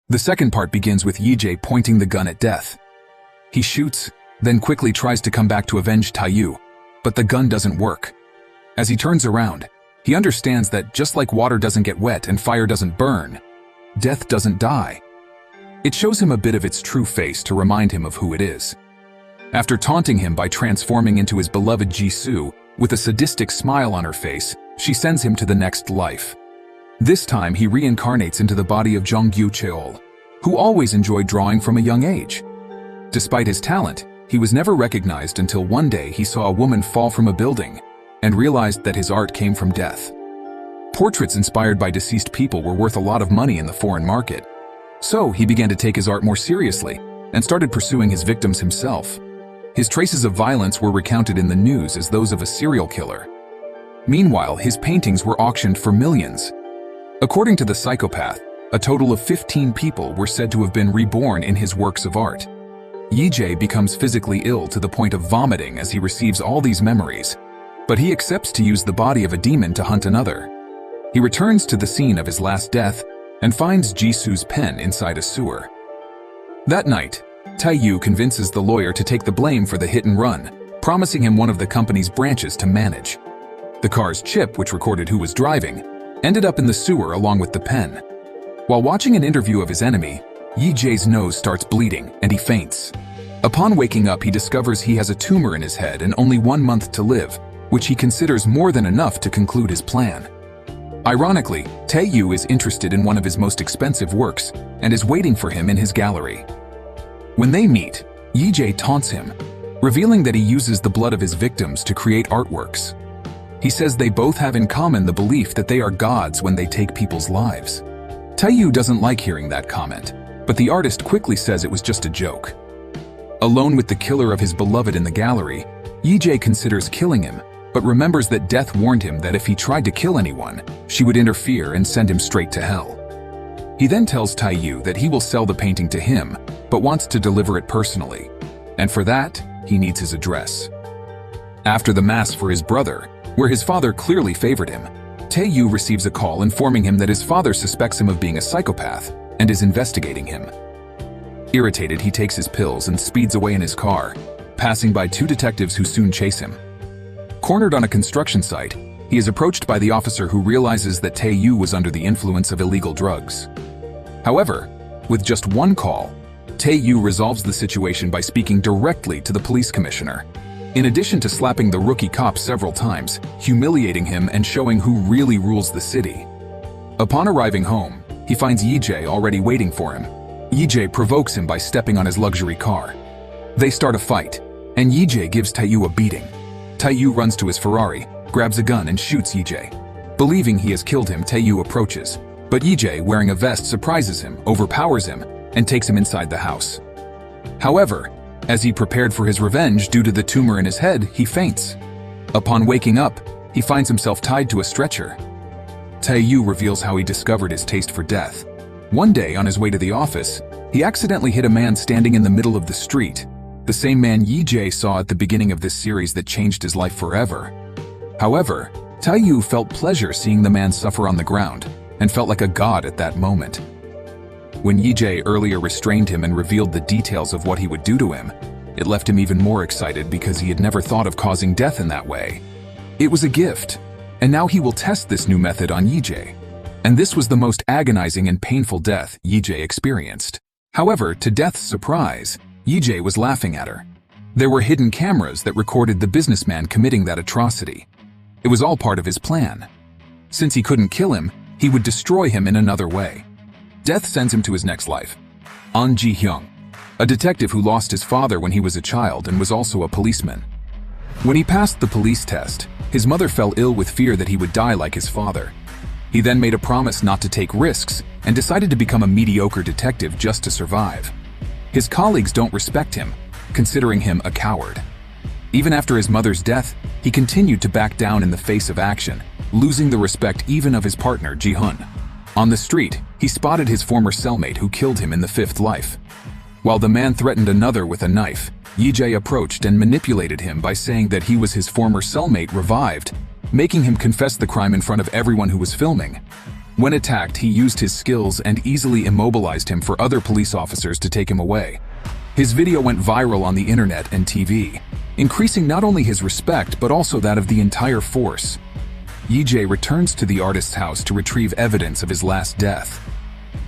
The second part begins with Yee-jae pointing the gun at Death. He shoots, then quickly tries to come back to avenge Tae-yu, but the gun doesn't work. As he turns around, he understands that just like water doesn't get wet and fire doesn't burn, Death doesn't die. It shows him a bit of its true face to remind him of who it is. After taunting him by transforming into his beloved Jisoo, with a sadistic smile on her face, she sends him to the next life. This time he reincarnates into the body of Jongyu Cheol, who always enjoyed drawing from a young age. Despite his talent, he was never recognized until one day he saw a woman fall from a building and realized that his art came from death. Portraits inspired by deceased people were worth a lot of money in the foreign market. So he began to take his art more seriously and started pursuing his victims himself. His traces of violence were recounted in the news as those of a serial killer. Meanwhile, his paintings were auctioned for millions. According to the psychopath, a total of 15 people were said to have been reborn in his works of art. Yee-jae becomes physically ill to the point of vomiting as he receives all these memories, but he accepts to use the body of a demon to hunt another. He returns to the scene of his last death and finds Jisoo's pen inside a sewer. That night, Tae-yu convinces the lawyer to take the blame for the hit and run, promising him one of the company's branches to manage. The car's chip, which recorded who was driving, ended up in the sewer along with the pen. While watching an interview of his enemy, Yee-jae's nose starts bleeding and he faints. Upon waking up, he discovers he has a tumor in his head and only 1 month to live, which he considers more than enough to conclude his plan. Ironically, Tae-yu is interested in one of his most expensive works and is waiting for him in his gallery. When they meet, Yee-jae taunts him, revealing that he uses the blood of his victims to create artworks. He says they both have in common the belief that they are gods when they take people's lives. Tae-yu doesn't like hearing that comment, but the artist quickly says it was just a joke. Alone with the killer of his beloved in the gallery, Yee-jae considers killing him, but remembers that Death warned him that if he tried to kill anyone, she would interfere and send him straight to hell. He then tells Tae-yu that he will sell the painting to him, but wants to deliver it personally, and for that, he needs his address. After the mass for his brother, where his father clearly favored him, Tae-yu receives a call informing him that his father suspects him of being a psychopath and is investigating him. Irritated, he takes his pills and speeds away in his car, passing by 2 detectives who soon chase him. Cornered on a construction site, he is approached by the officer who realizes that Tae-yu was under the influence of illegal drugs. However, with just 1 call, Tae-yu resolves the situation by speaking directly to the police commissioner, in addition to slapping the rookie cop several times, humiliating him and showing who really rules the city. Upon arriving home, he finds Yee-jae already waiting for him. Yee-jae provokes him by stepping on his luxury car. They start a fight, and Yee-jae gives Tae-yu a beating. Tae-yu runs to his Ferrari, grabs a gun and shoots Yee-jae. Believing he has killed him, Tae-yu approaches, but Yee-jae, wearing a vest, surprises him, overpowers him, and takes him inside the house. However, as he prepared for his revenge due to the tumor in his head, he faints. Upon waking up, he finds himself tied to a stretcher. Tae-yu reveals how he discovered his taste for death. One day, on his way to the office, he accidentally hit a man standing in the middle of the street, the same man Yee-jae saw at the beginning of this series that changed his life forever. However, Tae-yu felt pleasure seeing the man suffer on the ground, and felt like a god at that moment. When Yee-jae earlier restrained him and revealed the details of what he would do to him, it left him even more excited because he had never thought of causing death in that way. It was a gift, and now he will test this new method on Yee-jae. And this was the most agonizing and painful death Yee-jae experienced. However, to Death's surprise, Yee-jae was laughing at her. There were hidden cameras that recorded the businessman committing that atrocity. It was all part of his plan. Since he couldn't kill him, he would destroy him in another way. Death sends him to his next life. An Ji-hyung, a detective who lost his father when he was a child and was also a policeman. When he passed the police test, his mother fell ill with fear that he would die like his father. He then made a promise not to take risks and decided to become a mediocre detective just to survive. His colleagues don't respect him, considering him a coward. Even after his mother's death, he continued to back down in the face of action, losing the respect even of his partner Ji-hun. On the street, he spotted his former cellmate who killed him in the 5th life. While the man threatened another with a knife, Yee-jae approached and manipulated him by saying that he was his former cellmate revived, making him confess the crime in front of everyone who was filming. When attacked, he used his skills and easily immobilized him for other police officers to take him away. His video went viral on the internet and TV, increasing not only his respect but also that of the entire force. Yee-jae returns to the artist's house to retrieve evidence of his last death.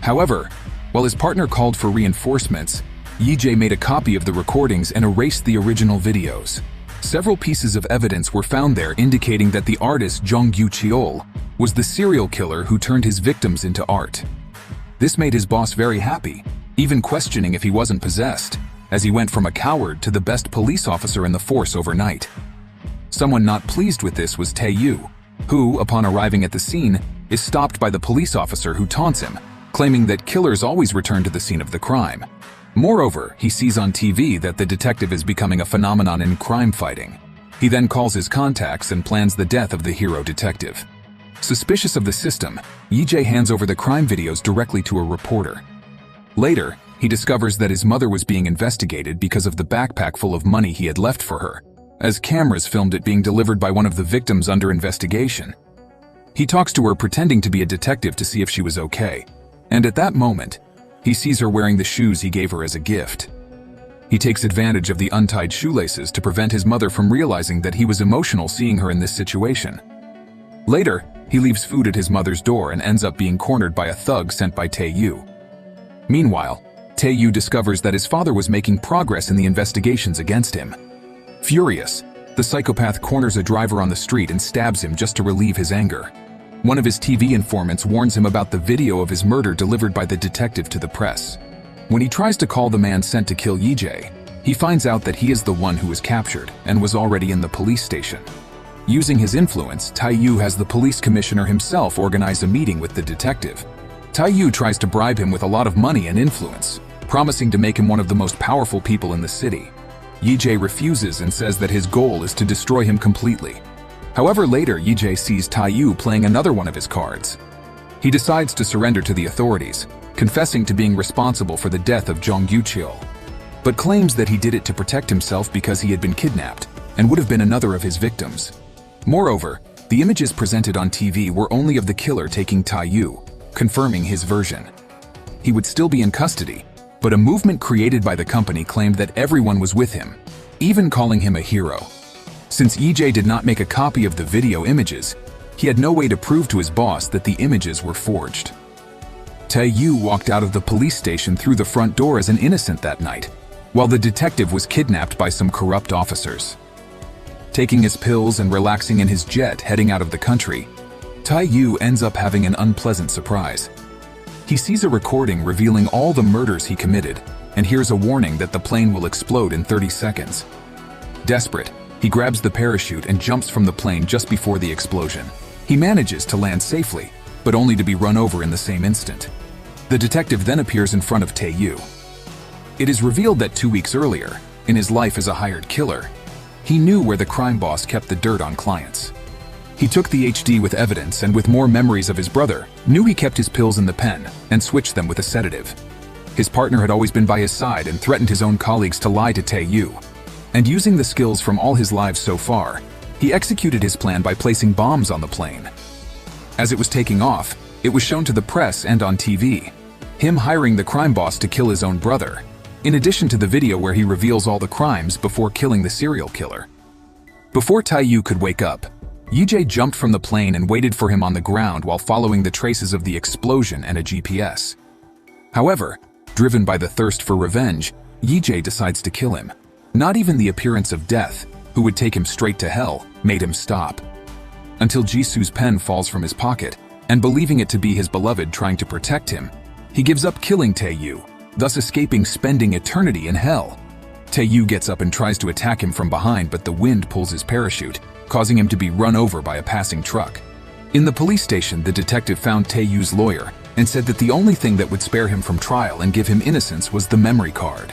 However, while his partner called for reinforcements, Yee-jae made a copy of the recordings and erased the original videos. Several pieces of evidence were found there indicating that the artist Jong-gyu Cheol was the serial killer who turned his victims into art. This made his boss very happy, even questioning if he wasn't possessed, as he went from a coward to the best police officer in the force overnight. Someone not pleased with this was Tae-yu, who, upon arriving at the scene, is stopped by the police officer who taunts him, claiming that killers always return to the scene of the crime. Moreover, he sees on TV that the detective is becoming a phenomenon in crime fighting. He then calls his contacts and plans the death of the hero detective. Suspicious of the system, Yee-jae hands over the crime videos directly to a reporter. Later, he discovers that his mother was being investigated because of the backpack full of money he had left for her, as cameras filmed it being delivered by one of the victims under investigation. He talks to her pretending to be a detective to see if she was okay, and at that moment, he sees her wearing the shoes he gave her as a gift. He takes advantage of the untied shoelaces to prevent his mother from realizing that he was emotional seeing her in this situation. Later, he leaves food at his mother's door and ends up being cornered by a thug sent by Tae-yu. Meanwhile, Tae-yu discovers that his father was making progress in the investigations against him. Furious, the psychopath corners a driver on the street and stabs him just to relieve his anger. One of his TV informants warns him about the video of his murder delivered by the detective to the press. When he tries to call the man sent to kill Yee-jae, he finds out that he is the one who was captured and was already in the police station. Using his influence, Tae-yu has the police commissioner himself organize a meeting with the detective. Tae-yu tries to bribe him with a lot of money and influence, promising to make him one of the most powerful people in the city. Yee-jae refuses and says that his goal is to destroy him completely. However, later Yee-jae sees Tae-yu playing another one of his cards. He decides to surrender to the authorities, confessing to being responsible for the death of Jong-gyu Cheol, but claims that he did it to protect himself because he had been kidnapped and would have been another of his victims. Moreover, the images presented on TV were only of the killer taking Tae-yu, confirming his version. He would still be in custody, but a movement created by the company claimed that everyone was with him, even calling him a hero. Since Yee-jae did not make a copy of the video images, he had no way to prove to his boss that the images were forged. Tae-yu walked out of the police station through the front door as an innocent that night, while the detective was kidnapped by some corrupt officers. Taking his pills and relaxing in his jet heading out of the country, Tae-yu ends up having an unpleasant surprise. He sees a recording revealing all the murders he committed and hears a warning that the plane will explode in 30 seconds. Desperate, he grabs the parachute and jumps from the plane just before the explosion. He manages to land safely, but only to be run over in the same instant. The detective then appears in front of Tae-yu. It is revealed that 2 weeks earlier, in his life as a hired killer, he knew where the crime boss kept the dirt on clients. He took the HD with evidence and with more memories of his brother, knew he kept his pills in the pen and switched them with a sedative. His partner had always been by his side and threatened his own colleagues to lie to Tae-yu. And using the skills from all his lives so far, he executed his plan by placing bombs on the plane. As it was taking off, it was shown to the press and on TV, him hiring the crime boss to kill his own brother, in addition to the video where he reveals all the crimes before killing the serial killer. Before Tae-yu could wake up, Yee-jae jumped from the plane and waited for him on the ground while following the traces of the explosion and a GPS. However, driven by the thirst for revenge, Yee-jae decides to kill him. Not even the appearance of death, who would take him straight to hell, made him stop. Until Jisoo's pen falls from his pocket, and believing it to be his beloved trying to protect him, he gives up killing Tae-yu, thus escaping spending eternity in hell. Tae-yu gets up and tries to attack him from behind, but the wind pulls his parachute, causing him to be run over by a passing truck. In the police station, the detective found Tae-yu's lawyer and said that the only thing that would spare him from trial and give him innocence was the memory card.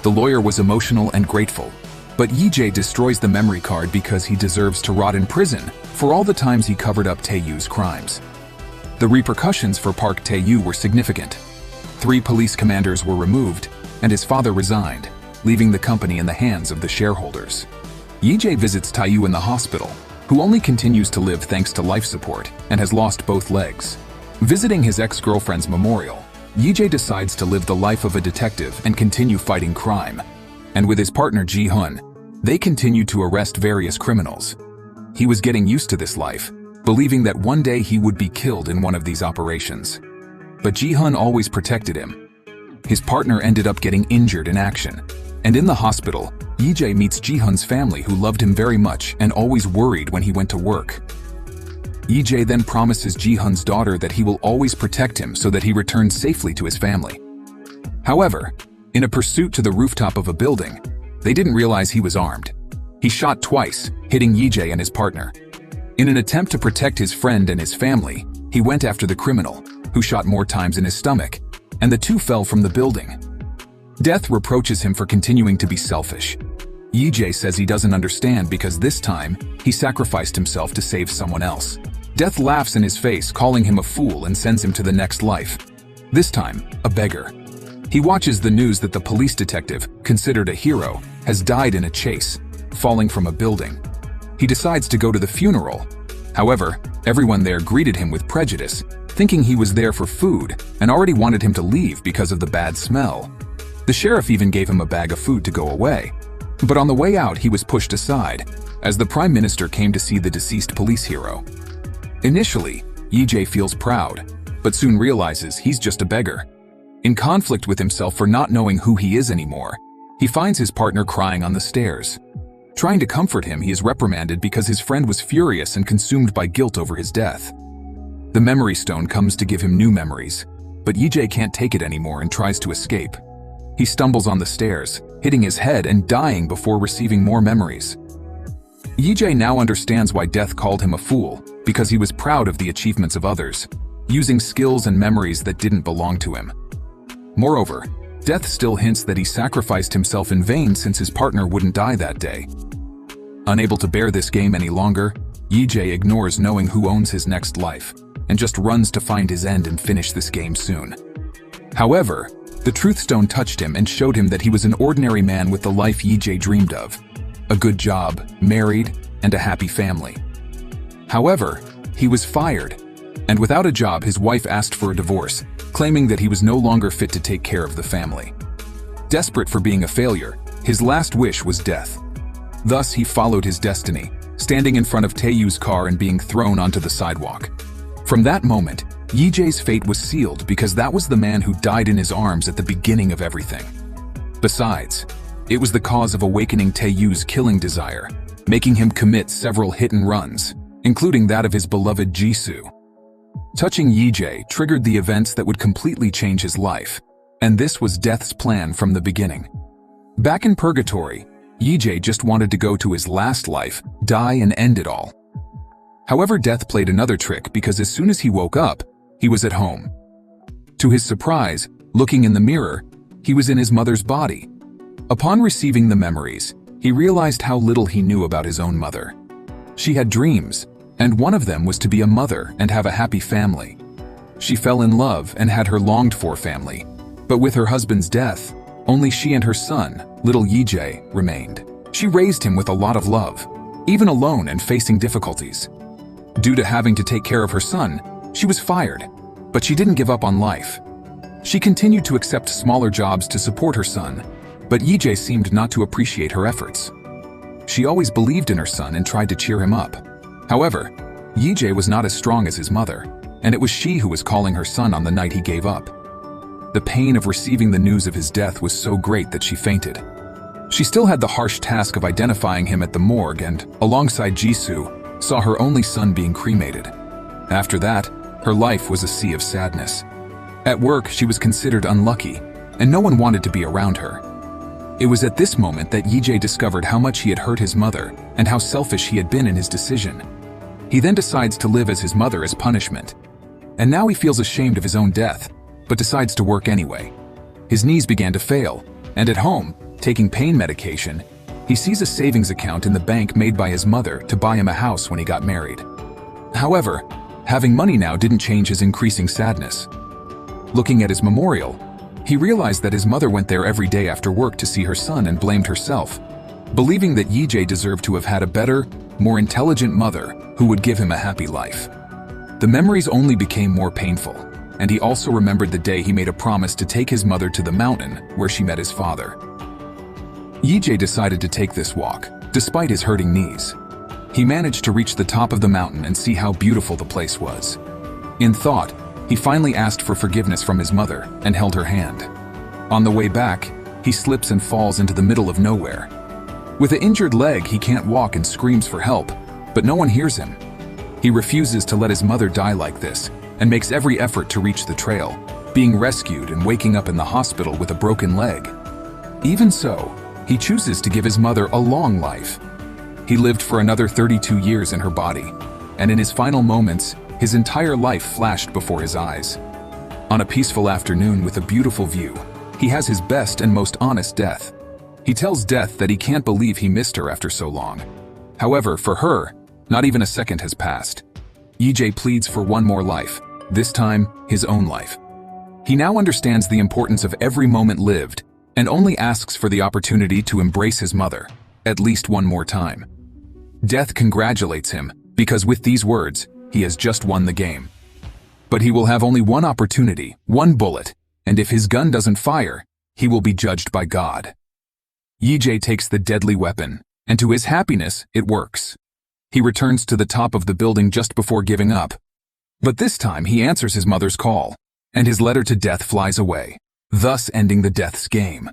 The lawyer was emotional and grateful, but Yee-jae destroys the memory card because he deserves to rot in prison for all the times he covered up Tae-yu's crimes. The repercussions for Park Tae-yu were significant. 3 police commanders were removed, and his father resigned, leaving the company in the hands of the shareholders. Yee-jae visits Tae-yu in the hospital, who only continues to live thanks to life support and has lost both legs. Visiting his ex-girlfriend's memorial, Yee-jae decides to live the life of a detective and continue fighting crime. And with his partner Ji-hun, they continue to arrest various criminals. He was getting used to this life, believing that one day he would be killed in one of these operations. But Ji-hun always protected him. His partner ended up getting injured in action, and in the hospital, Yee-jae meets Ji-hun's family who loved him very much and always worried when he went to work. Yee-jae then promises Ji-hun's daughter that he will always protect him so that he returns safely to his family. However, in a pursuit to the rooftop of a building, they didn't realize he was armed. He shot twice, hitting Yee-jae and his partner. In an attempt to protect his friend and his family, he went after the criminal, who shot more times in his stomach, and the two fell from the building. Death reproaches him for continuing to be selfish. Yee-jae says he doesn't understand because this time, he sacrificed himself to save someone else. Death laughs in his face, calling him a fool and sends him to the next life. This time, a beggar. He watches the news that the police detective, considered a hero, has died in a chase, falling from a building. He decides to go to the funeral. However, everyone there greeted him with prejudice, thinking he was there for food and already wanted him to leave because of the bad smell. The sheriff even gave him a bag of food to go away. But on the way out, he was pushed aside, as the Prime Minister came to see the deceased police hero. Initially, Yee-jae feels proud, but soon realizes he's just a beggar. In conflict with himself for not knowing who he is anymore, he finds his partner crying on the stairs. Trying to comfort him, he is reprimanded because his friend was furious and consumed by guilt over his death. The memory stone comes to give him new memories, but Yee-jae can't take it anymore and tries to escape. He stumbles on the stairs, hitting his head and dying before receiving more memories. Yee-jae now understands why Death called him a fool, because he was proud of the achievements of others, using skills and memories that didn't belong to him. Moreover, Death still hints that he sacrificed himself in vain since his partner wouldn't die that day. Unable to bear this game any longer, Yee-jae ignores knowing who owns his next life, and just runs to find his end and finish this game soon. However, the Truth Stone touched him and showed him that he was an ordinary man with the life Yee-jae dreamed of. A good job, married, and a happy family. However, he was fired, and without a job his wife asked for a divorce, claiming that he was no longer fit to take care of the family. Desperate for being a failure, his last wish was death. Thus he followed his destiny, standing in front of Taeyu's car and being thrown onto the sidewalk. From that moment, Yee-jae's fate was sealed because that was the man who died in his arms at the beginning of everything. Besides, it was the cause of awakening Taeyu's killing desire, making him commit several hit-and-runs, including that of his beloved Jisoo. Touching Yee-jae triggered the events that would completely change his life, and this was Death's plan from the beginning. Back in Purgatory, Yee-jae just wanted to go to his last life, die and end it all. However, Death played another trick because as soon as he woke up, he was at home. To his surprise, looking in the mirror, he was in his mother's body. Upon receiving the memories, he realized how little he knew about his own mother. She had dreams, and one of them was to be a mother and have a happy family. She fell in love and had her longed-for family, but with her husband's death, only she and her son, little Yee-jae, remained. She raised him with a lot of love, even alone and facing difficulties. Due to having to take care of her son, she was fired, but she didn't give up on life. She continued to accept smaller jobs to support her son, but Yee-jae seemed not to appreciate her efforts. She always believed in her son and tried to cheer him up. However, Yee-jae was not as strong as his mother, and it was she who was calling her son on the night he gave up. The pain of receiving the news of his death was so great that she fainted. She still had the harsh task of identifying him at the morgue and, alongside Jisoo, saw her only son being cremated. After that, her life was a sea of sadness. At work, she was considered unlucky, and no one wanted to be around her. It was at this moment that Yee-jae discovered how much he had hurt his mother and how selfish he had been in his decision. He then decides to live as his mother as punishment. And now he feels ashamed of his own death, but decides to work anyway. His knees began to fail, and at home, taking pain medication, he sees a savings account in the bank made by his mother to buy him a house when he got married. However, having money now didn't change his increasing sadness. Looking at his memorial, he realized that his mother went there every day after work to see her son and blamed herself, believing that Yee-jae deserved to have had a better, more intelligent mother who would give him a happy life. The memories only became more painful, and he also remembered the day he made a promise to take his mother to the mountain where she met his father. Yee-jae decided to take this walk, despite his hurting knees. He managed to reach the top of the mountain and see how beautiful the place was. In thought, he finally asked for forgiveness from his mother and held her hand. On the way back, he slips and falls into the middle of nowhere. With an injured leg, he can't walk and screams for help, but no one hears him. He refuses to let his mother die like this and makes every effort to reach the trail, being rescued and waking up in the hospital with a broken leg. Even so, he chooses to give his mother a long life. He lived for another 32 years in her body, and in his final moments, his entire life flashed before his eyes. On a peaceful afternoon with a beautiful view, he has his best and most honest death. He tells Death that he can't believe he missed her after so long. However, for her, not even a second has passed. Yee-jae pleads for one more life, this time his own life. He now understands the importance of every moment lived and only asks for the opportunity to embrace his mother, at least one more time. Death congratulates him because with these words, he has just won the game. But he will have only one opportunity, one bullet, and if his gun doesn't fire, he will be judged by God. Yee-jae takes the deadly weapon, and to his happiness, it works. He returns to the top of the building just before giving up. But this time he answers his mother's call, and his letter to Death flies away, thus ending the Death's game.